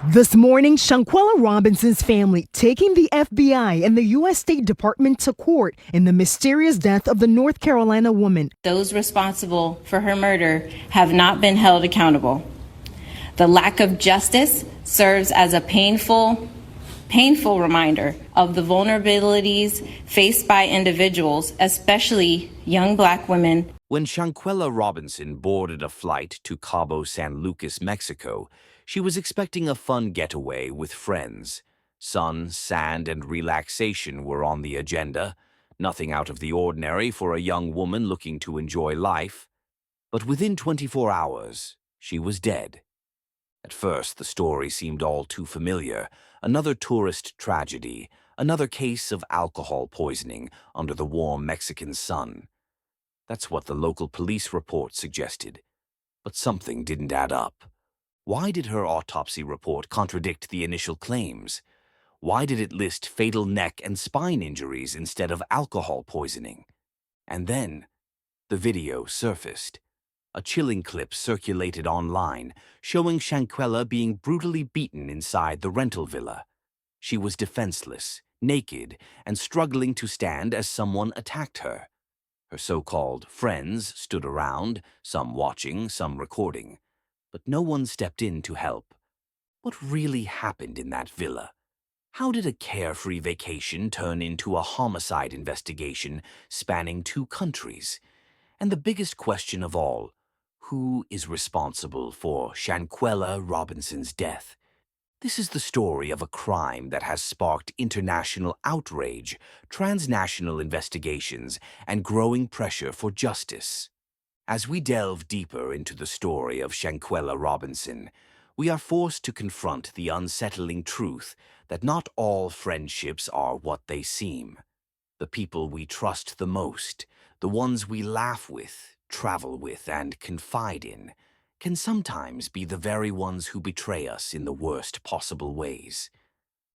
This morning, Shanquella Robinson's family taking the FBI and the U.S. State Department to court in the mysterious death of the North Carolina woman. Those responsible for her murder have not been held accountable. The lack of justice serves as a painful reminder of the vulnerabilities faced by individuals, especially young Black women. When Shanquella Robinson boarded a flight to Cabo San Lucas, Mexico, she was expecting a fun getaway with friends. Sun, sand, and relaxation were on the agenda, nothing out of the ordinary for a young woman looking to enjoy life. But within 24 hours, she was dead. At first, the story seemed all too familiar. Another tourist tragedy, another case of alcohol poisoning under the warm Mexican sun. That's what the local police report suggested. But something didn't add up. Why did her autopsy report contradict the initial claims? Why did it list fatal neck and spine injuries instead of alcohol poisoning? And then, the video surfaced. A chilling clip circulated online, showing Shanquella being brutally beaten inside the rental villa. She was defenseless, naked, and struggling to stand as someone attacked her. Her so-called friends stood around, some watching, some recording. But no one stepped in to help. What really happened in that villa? How did a carefree vacation turn into a homicide investigation spanning 2 countries? And the biggest question of all, who is responsible for Shanquella Robinson's death? This is the story of a crime that has sparked international outrage, transnational investigations, and growing pressure for justice. As we delve deeper into the story of Shanquella Robinson, we are forced to confront the unsettling truth that not all friendships are what they seem. The people we trust the most, the ones we laugh with, travel with, and confide in, can sometimes be the very ones who betray us in the worst possible ways.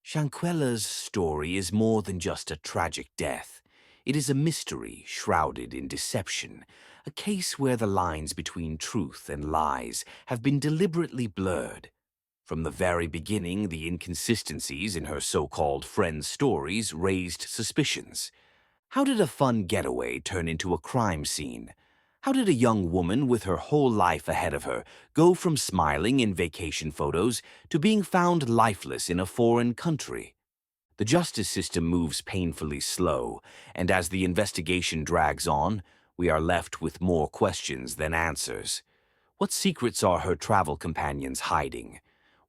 Shanquella's story is more than just a tragic death. It is a mystery shrouded in deception, a case where the lines between truth and lies have been deliberately blurred. From the very beginning, the inconsistencies in her so-called friends' stories raised suspicions. How did a fun getaway turn into a crime scene? How did a young woman with her whole life ahead of her go from smiling in vacation photos to being found lifeless in a foreign country? The justice system moves painfully slow, and as the investigation drags on, we are left with more questions than answers. What secrets are her travel companions hiding?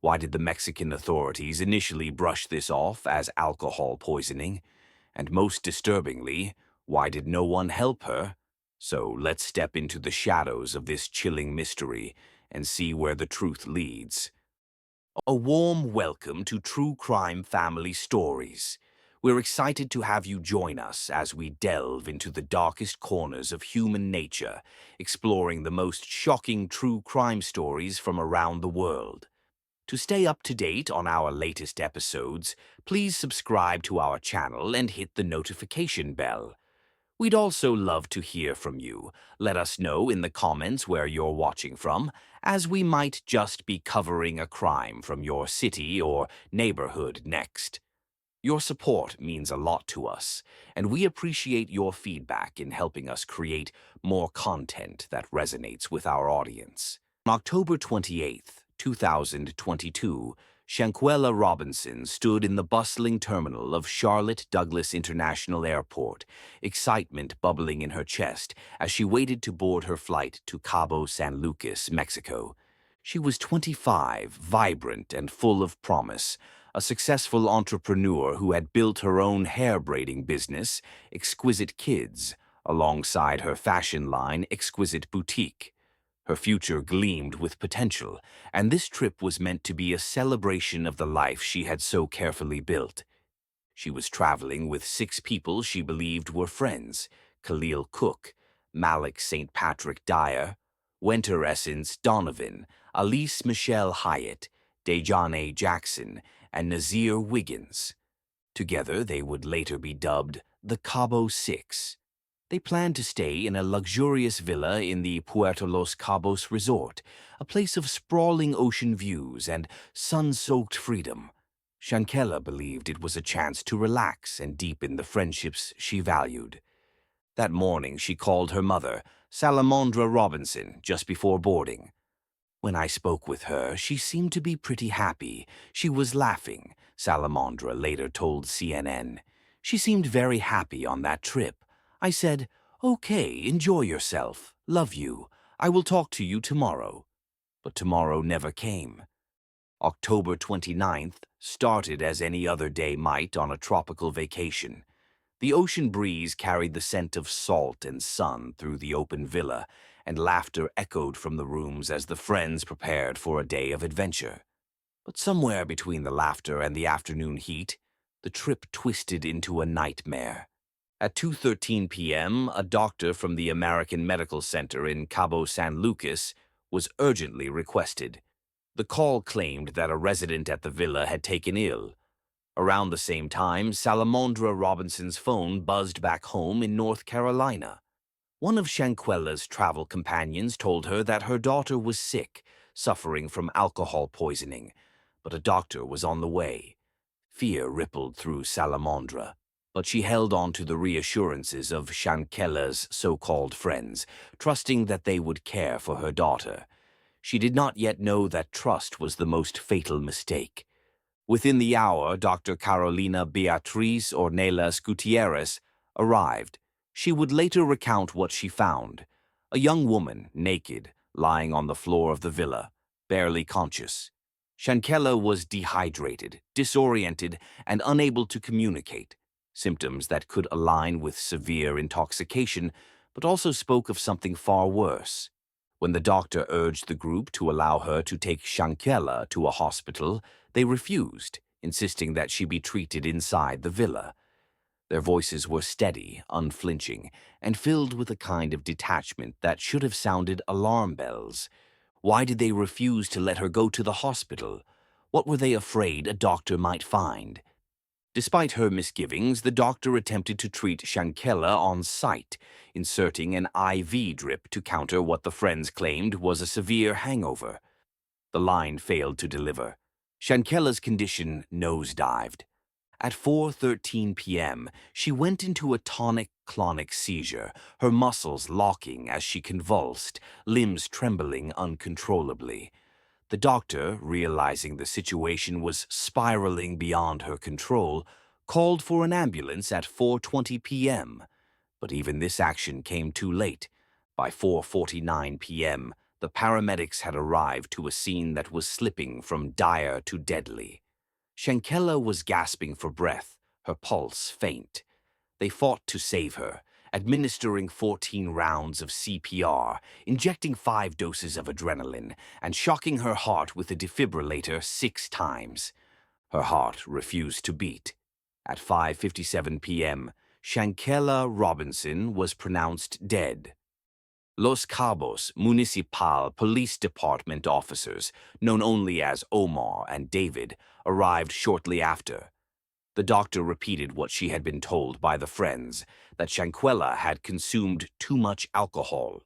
Why did the Mexican authorities initially brush this off as alcohol poisoning? And most disturbingly, why did no one help her? So let's step into the shadows of this chilling mystery and see where the truth leads. A warm welcome to True Crime Family Stories. We're excited to have you join us as we delve into the darkest corners of human nature, exploring the most shocking true crime stories from around the world. To stay up to date on our latest episodes, please subscribe to our channel and hit the notification bell. We'd also love to hear from you. Let us know in the comments where you're watching from, as we might just be covering a crime from your city or neighborhood next. Your support means a lot to us, and we appreciate your feedback in helping us create more content that resonates with our audience. On October 28th, 2022, Shanquella Robinson stood in the bustling terminal of Charlotte Douglas International Airport, excitement bubbling in her chest as she waited to board her flight to Cabo San Lucas, Mexico. She was 25, vibrant and full of promise, a successful entrepreneur who had built her own hair braiding business, Exquisite Kids, alongside her fashion line, Exquisite Boutique. Her future gleamed with potential, and this trip was meant to be a celebration of the life she had so carefully built. She was traveling with 6 people she believed were friends: Khalil Cook, Malik St. Patrick Dyer, Winter Essence Donovan, Alice Michelle Hyatt, Dejane Jackson, and Nazir Wiggins. Together, they would later be dubbed the Cabo Six. They planned to stay in a luxurious villa in the Puerto Los Cabos resort, a place of sprawling ocean views and sun-soaked freedom. Shankela believed it was a chance to relax and deepen the friendships she valued. That morning she called her mother, Salamandra Robinson, just before boarding. When I spoke with her, she seemed to be pretty happy. She was laughing, Salamandra later told CNN. She seemed very happy on that trip. I said, "Okay, enjoy yourself. Love you. I will talk to you tomorrow." But tomorrow never came. October 29th started as any other day might on a tropical vacation. The ocean breeze carried the scent of salt and sun through the open villa, and laughter echoed from the rooms as the friends prepared for a day of adventure. But somewhere between the laughter and the afternoon heat, the trip twisted into a nightmare. At 2:13 p.m., a doctor from the American Medical Center in Cabo San Lucas was urgently requested. The call claimed that a resident at the villa had taken ill. Around the same time, Salamandra Robinson's phone buzzed back home in North Carolina. One of Shanquella's travel companions told her that her daughter was sick, suffering from alcohol poisoning, but a doctor was on the way. Fear rippled through Salamandra, but she held on to the reassurances of Shanquella's so-called friends, trusting that they would care for her daughter. She did not yet know that trust was the most fatal mistake. Within the hour, Dr. Carolina Beatriz Ornelas Gutierrez arrived. She would later recount what she found. A young woman, naked, lying on the floor of the villa, barely conscious. Shankela was dehydrated, disoriented, and unable to communicate, symptoms that could align with severe intoxication, but also spoke of something far worse. When the doctor urged the group to allow her to take Shankela to a hospital, they refused, insisting that she be treated inside the villa. Their voices were steady, unflinching, and filled with a kind of detachment that should have sounded alarm bells. Why did they refuse to let her go to the hospital? What were they afraid a doctor might find? Despite her misgivings, the doctor attempted to treat Shankela on site, inserting an IV drip to counter what the friends claimed was a severe hangover. The line failed to deliver. Shankela's condition nosedived. At 4:13 p.m., she went into a tonic-clonic seizure, her muscles locking as she convulsed, limbs trembling uncontrollably. The doctor, realizing the situation was spiraling beyond her control, called for an ambulance at 4:20 p.m. But even this action came too late. By 4:49 p.m., the paramedics had arrived to a scene that was slipping from dire to deadly. Shankela was gasping for breath, her pulse faint. They fought to save her, administering 14 rounds of CPR, injecting 5 doses of adrenaline, and shocking her heart with a defibrillator 6 times. Her heart refused to beat. At 5:57 p.m., Shankela Robinson was pronounced dead. Los Cabos Municipal Police Department officers, known only as Omar and David, arrived shortly after. The doctor repeated what she had been told by the friends, that Shankela had consumed too much alcohol.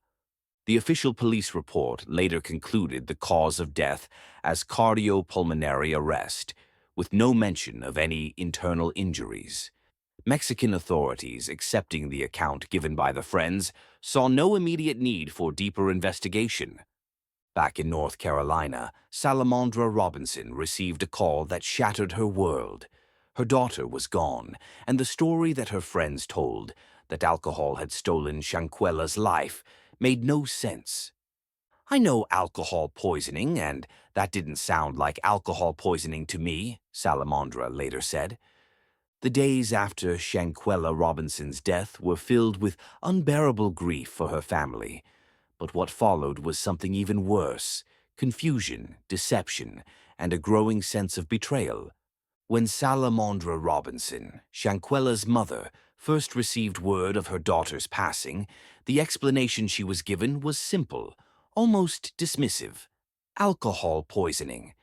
The official police report later concluded the cause of death as cardiopulmonary arrest, with no mention of any internal injuries. Mexican authorities, accepting the account given by the friends, saw no immediate need for deeper investigation. Back in North Carolina, Salamandra Robinson received a call that shattered her world. Her daughter was gone, and the story that her friends told, that alcohol had stolen Shankela's life, made no sense. "I know alcohol poisoning, and that didn't sound like alcohol poisoning to me," Salamandra later said. The days after Shankela Robinson's death were filled with unbearable grief for her family. But what followed was something even worse: confusion, deception, and a growing sense of betrayal. When Salamandra Robinson, Shankela's mother, first received word of her daughter's passing, the explanation she was given was simple, almost dismissive: alcohol poisoning.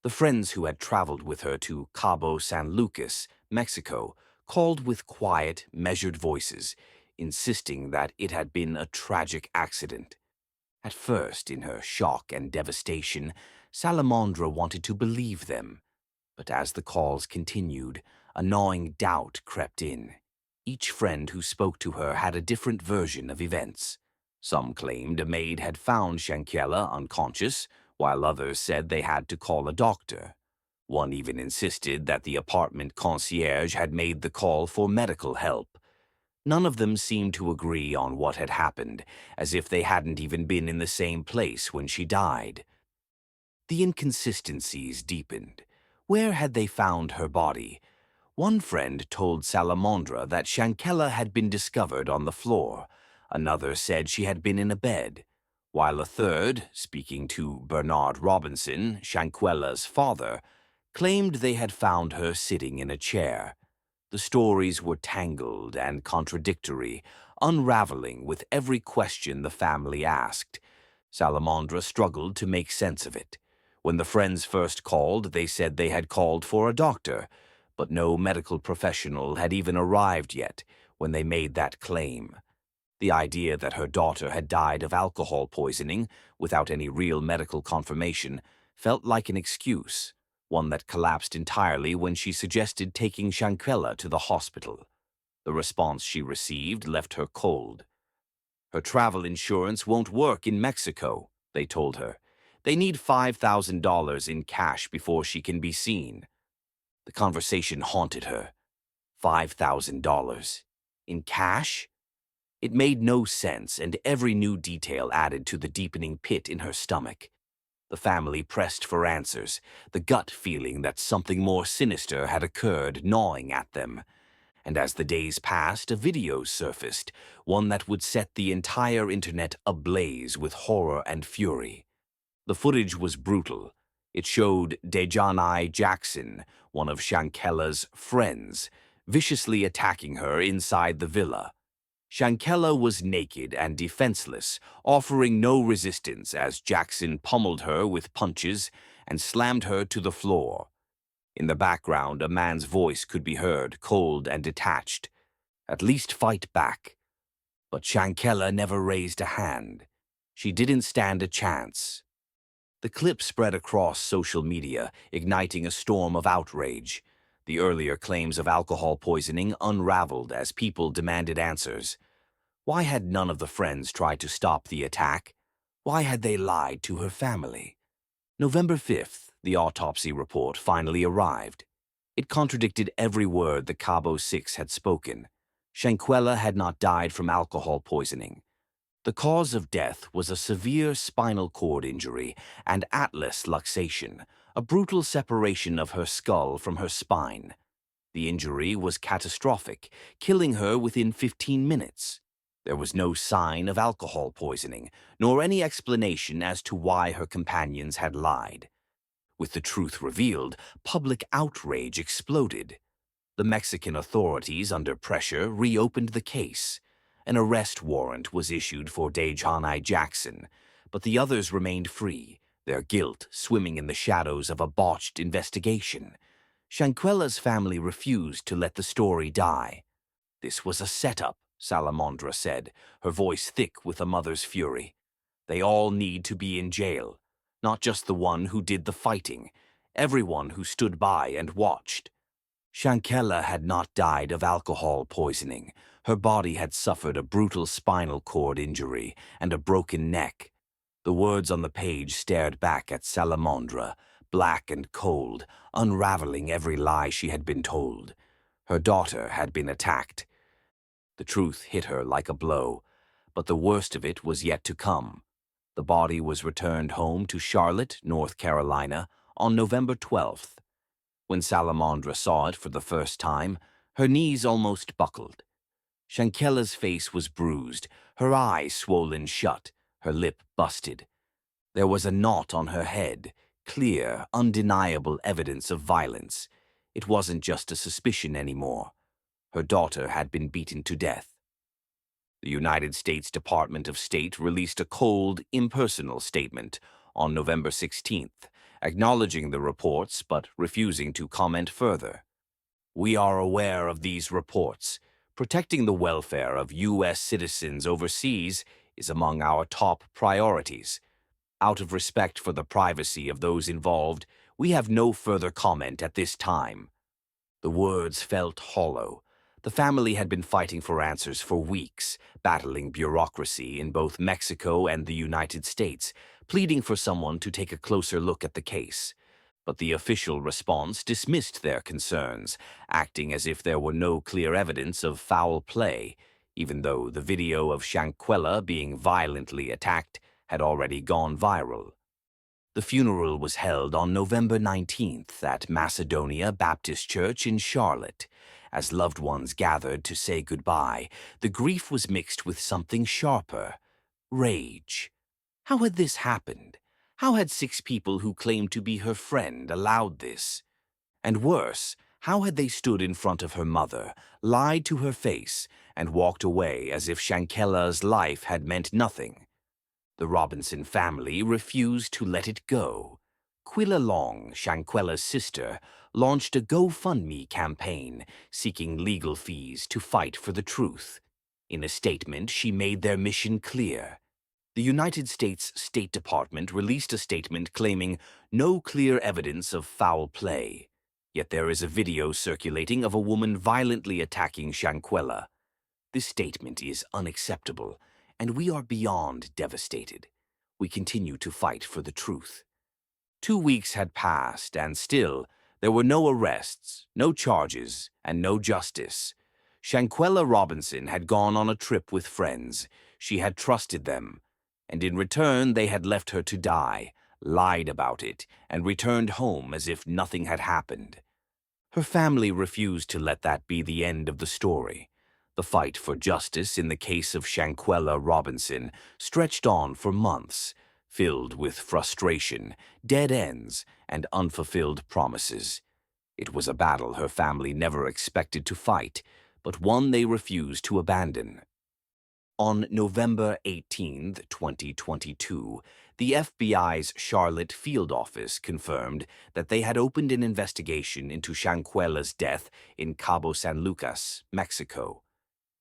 The friends who had traveled with her to Cabo San Lucas, Mexico, called with quiet, measured voices, insisting that it had been a tragic accident. At first, in her shock and devastation, Salamandra wanted to believe them. But as the calls continued, a gnawing doubt crept in. Each friend who spoke to her had a different version of events. Some claimed a maid had found Shankela unconscious, while others said they had to call a doctor. One even insisted that the apartment concierge had made the call for medical help. None of them seemed to agree on what had happened, as if they hadn't even been in the same place when she died. The inconsistencies deepened. Where had they found her body? One friend told Salamandra that Shankela had been discovered on the floor. Another said she had been in a bed, while a third, speaking to Bernard Robinson, Shanquella's father, claimed they had found her sitting in a chair. The stories were tangled and contradictory, unraveling with every question the family asked. Salamandra struggled to make sense of it. When the friends first called, they said they had called for a doctor, but no medical professional had even arrived yet when they made that claim. The idea that her daughter had died of alcohol poisoning without any real medical confirmation felt like an excuse, one that collapsed entirely when she suggested taking Shankela to the hospital. The response she received left her cold. Her travel insurance won't work in Mexico, they told her. They need $5,000 in cash before she can be seen. The conversation haunted her. $5,000. In cash? It made no sense, and every new detail added to the deepening pit in her stomach. The family pressed for answers, the gut feeling that something more sinister had occurred gnawing at them. And as the days passed, a video surfaced, one that would set the entire internet ablaze with horror and fury. The footage was brutal. It showed Dejanai Jackson, one of Shankela's friends, viciously attacking her inside the villa. Shankela was naked and defenseless, offering no resistance as Jackson pummeled her with punches and slammed her to the floor. In the background, a man's voice could be heard, cold and detached. At least fight back. But Shankela never raised a hand. She didn't stand a chance. The clip spread across social media, igniting a storm of outrage. The earlier claims of alcohol poisoning unraveled as people demanded answers. Why had none of the friends tried to stop the attack? Why had they lied to her family? November 5th, the autopsy report finally arrived. It contradicted every word the Cabo Six had spoken. Shankela had not died from alcohol poisoning. The cause of death was a severe spinal cord injury and atlas luxation, a brutal separation of her skull from her spine. The injury was catastrophic, killing her within 15 minutes. There was no sign of alcohol poisoning, nor any explanation as to why her companions had lied. With the truth revealed, public outrage exploded. The Mexican authorities, under pressure, reopened the case. An arrest warrant was issued for Dejanai Jackson, but the others remained free, their guilt swimming in the shadows of a botched investigation. Shankela's family refused to let the story die. This was a setup, Salamandra said, her voice thick with a mother's fury. They all need to be in jail, not just the one who did the fighting, everyone who stood by and watched. Shankela had not died of alcohol poisoning. Her body had suffered a brutal spinal cord injury and a broken neck. The words on the page stared back at Salamandra, black and cold, unraveling every lie she had been told. Her daughter had been attacked. The truth hit her like a blow, but the worst of it was yet to come. The body was returned home to Charlotte, North Carolina, on November 12th. When Salamandra saw it for the first time, her knees almost buckled. Shankela's face was bruised, her eyes swollen shut, her lip busted. There was a knot on her head, clear, undeniable evidence of violence. It wasn't just a suspicion anymore. Her daughter had been beaten to death. The United States Department of State released a cold, impersonal statement on November 16th, acknowledging the reports but refusing to comment further. "We are aware of these reports. Protecting the welfare of U.S. citizens overseas is among our top priorities. Out of respect for the privacy of those involved, we have no further comment at this time. The words felt hollow. The family had been fighting for answers for weeks, battling bureaucracy in both Mexico and the United States, pleading for someone to take a closer look at the case. But the official response dismissed their concerns, acting as if there were no clear evidence of foul play, even though the video of Shanquella being violently attacked had already gone viral. The funeral was held on November 19th at Macedonia Baptist Church in Charlotte. As loved ones gathered to say goodbye, the grief was mixed with something sharper: rage. How had this happened? How had 6 people who claimed to be her friend allowed this? And worse, how had they stood in front of her mother, lied to her face, and walked away as if Shankella's life had meant nothing? The Robinson family refused to let it go. Quilla Long, Shanquella's sister, launched a GoFundMe campaign seeking legal fees to fight for the truth. In a statement, she made their mission clear. The United States State Department released a statement claiming no clear evidence of foul play. Yet there is a video circulating of a woman violently attacking Shanquella. This statement is unacceptable, and we are beyond devastated. We continue to fight for the truth. 2 weeks had passed, and still there were no arrests, no charges, and no justice. Shanquella Robinson had gone on a trip with friends. She had trusted them, and in return they had left her to die, lied about it, and returned home as if nothing had happened. Her family refused to let that be the end of the story. The fight for justice in the case of Shanquella Robinson stretched on for months, filled with frustration, dead ends, and unfulfilled promises. It was a battle her family never expected to fight, but one they refused to abandon. On November 18, 2022, the FBI's Charlotte field office confirmed that they had opened an investigation into Shanquella's death in Cabo San Lucas, Mexico.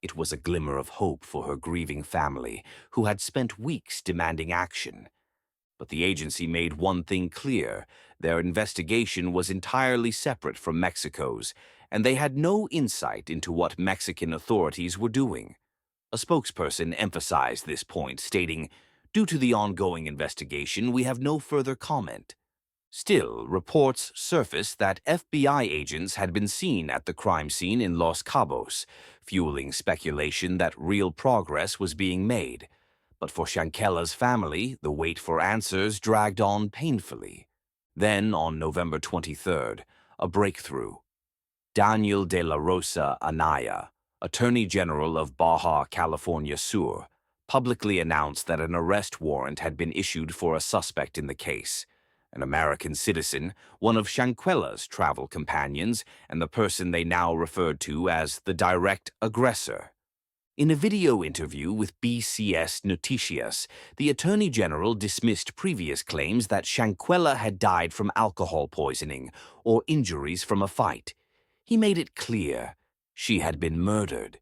It was a glimmer of hope for her grieving family, who had spent weeks demanding action. But the agency made one thing clear: their investigation was entirely separate from Mexico's, and they had no insight into what Mexican authorities were doing. A spokesperson emphasized this point, stating, "Due to the ongoing investigation, we have no further comment." Still, reports surfaced that FBI agents had been seen at the crime scene in Los Cabos, fueling speculation that real progress was being made. But for Shankella's family, the wait for answers dragged on painfully. Then, on November 23rd, a breakthrough. Daniel de la Rosa Anaya, Attorney General of Baja California Sur, publicly announced that an arrest warrant had been issued for a suspect in the case, an American citizen, one of Shanquella's travel companions, and the person they now referred to as the direct aggressor. In a video interview with BCS Noticias, the Attorney General dismissed previous claims that Shanquella had died from alcohol poisoning or injuries from a fight. He made it clear she had been murdered.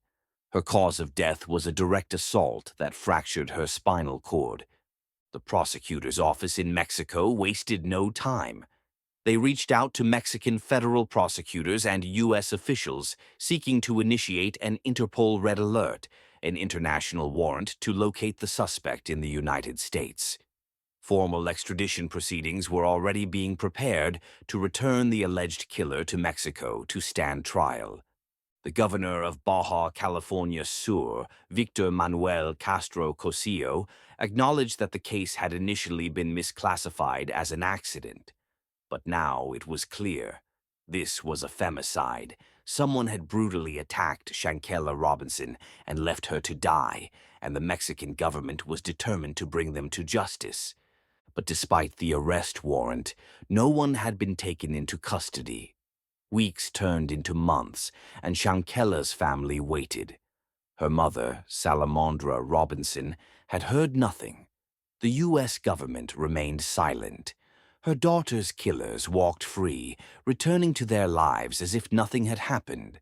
Her cause of death was a direct assault that fractured her spinal cord. The prosecutor's office in Mexico wasted no time. They reached out to Mexican federal prosecutors and U.S. officials seeking to initiate an Interpol Red Alert, an international warrant to locate the suspect in the United States. Formal extradition proceedings were already being prepared to return the alleged killer to Mexico to stand trial. The governor of Baja California Sur, Victor Manuel Castro Cosillo, acknowledged that the case had initially been misclassified as an accident. But now it was clear. This was a femicide. Someone had brutally attacked Shanquella Robinson and left her to die, and the Mexican government was determined to bring them to justice. But despite the arrest warrant, no one had been taken into custody. Weeks turned into months, and Shankella's family waited. Her mother, Salamandra Robinson, had heard nothing. The U.S. government remained silent. Her daughter's killers walked free, returning to their lives as if nothing had happened.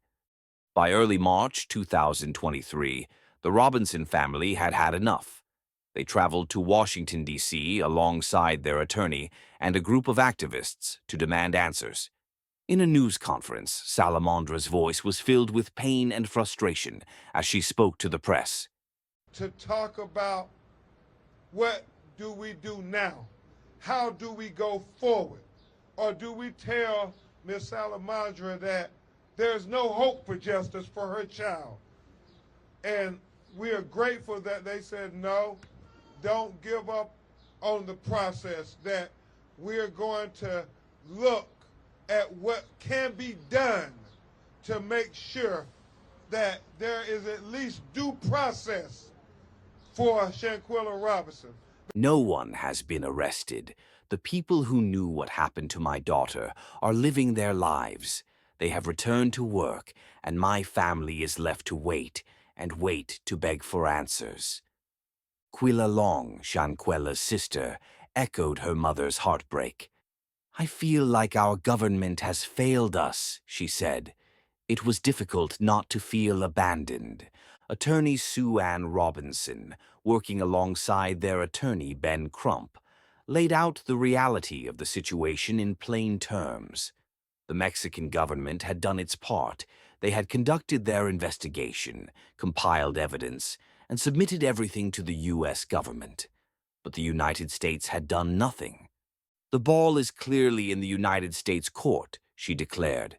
By early March 2023, the Robinson family had had enough. They traveled to Washington, D.C. alongside their attorney and a group of activists to demand answers. In a news conference, Salamandra's voice was filled with pain and frustration as she spoke to the press. To talk about what do we do now? How do we go forward? Or do we tell Ms. Salamandra that there's no hope for justice for her child? And we are grateful that they said no, don't give up on the process, that we're going to look at what can be done to make sure that there is at least due process for Shanquella Robinson. No one has been arrested. The people who knew what happened to my daughter are living their lives. They have returned to work, and my family is left to wait and wait to beg for answers. Quilla Long, Shanquella's sister, echoed her mother's heartbreak. I feel like our government has failed us, she said. It was difficult not to feel abandoned. Attorney Sue Ann Robinson, working alongside their attorney Ben Crump, laid out the reality of the situation in plain terms. The Mexican government had done its part. They had conducted their investigation, compiled evidence, and submitted everything to the U.S. government. But the United States had done nothing. The ball is clearly in the United States court, she declared.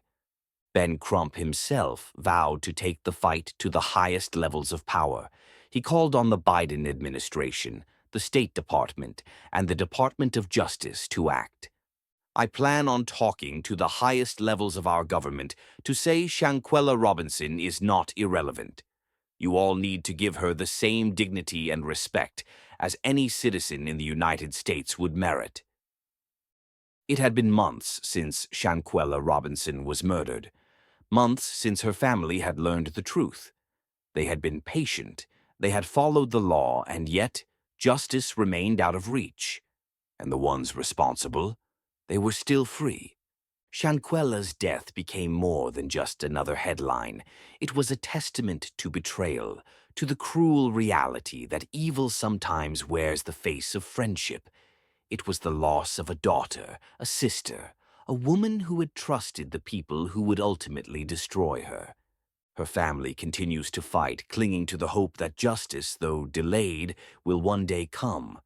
Ben Crump himself vowed to take the fight to the highest levels of power. He called on the Biden administration, the State Department, and the Department of Justice to act. I plan on talking to the highest levels of our government to say Shanquella Robinson is not irrelevant. You all need to give her the same dignity and respect as any citizen in the United States would merit. It had been months since Shanquella Robinson was murdered. Months since her family had learned the truth. They had been patient, they had followed the law, and yet justice remained out of reach. And the ones responsible, they were still free. Shanquella's death became more than just another headline. It was a testament to betrayal, to the cruel reality that evil sometimes wears the face of friendship. It was the loss of a daughter, a sister, a woman who had trusted the people who would ultimately destroy her. Her family continues to fight, clinging to the hope that justice, though delayed, will one day come.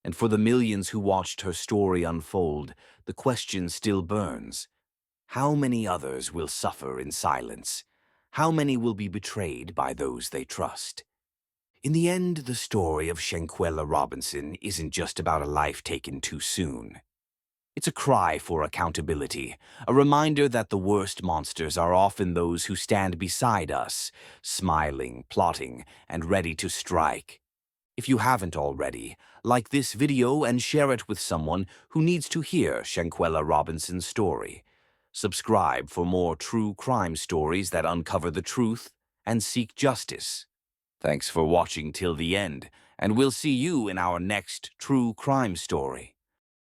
And for the millions who watched her story unfold, the question still burns. How many others will suffer in silence? How many will be betrayed by those they trust? In the end, the story of Shanquella Robinson isn't just about a life taken too soon. It's a cry for accountability, a reminder that the worst monsters are often those who stand beside us, smiling, plotting, and ready to strike. If you haven't already, like this video and share it with someone who needs to hear Shanquella Robinson's story. Subscribe for more true crime stories that uncover the truth and seek justice. Thanks for watching till the end, and we'll see you in our next true crime story.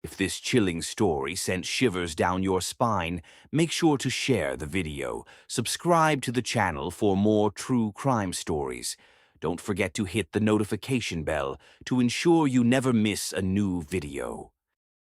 If this chilling story sent shivers down your spine, make sure to share the video. Subscribe to the channel for more true crime stories. Don't forget to hit the notification bell to ensure you never miss a new video.